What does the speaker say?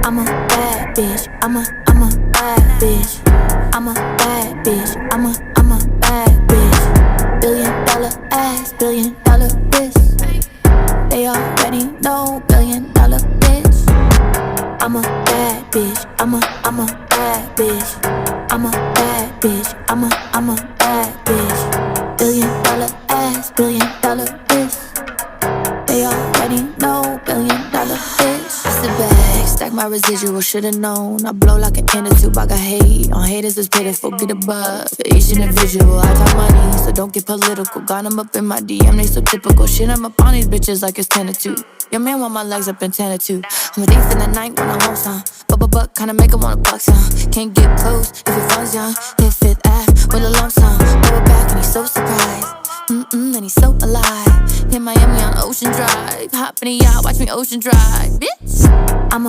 I'm a bad bitch. I'm a bad bitch. I'm a bad bitch. I'm a bad bitch. $1 billion ass, $1 billion wrist. They already know $1 billion bitch. I'm a bad bitch. I'm a bad bitch. I'm a bad bitch. I'm a bad bitch. $1 billion ass, $1 billion wrist. They already know $1 billion bitch. I sit back, stack my residual, should've known. I blow like an inner tube, I got hate on haters is pitiful, get above for each individual. I talk money, so don't get political. Got them up in my DM, they so typical. Shit, I'm up on these bitches like it's 10 to 2. Your man want my legs up in 10 to 2. I'm a thief in the night when I want some. But kinda make him wanna buck some. Can't get close if your fun's young. Hit fifth Ave with a lump sum. Throw it back and he's so surprised. And he's so alive. Hit Miami on Ocean Drive. Hop in the yacht, watch me ocean drive. Bitch, I'm a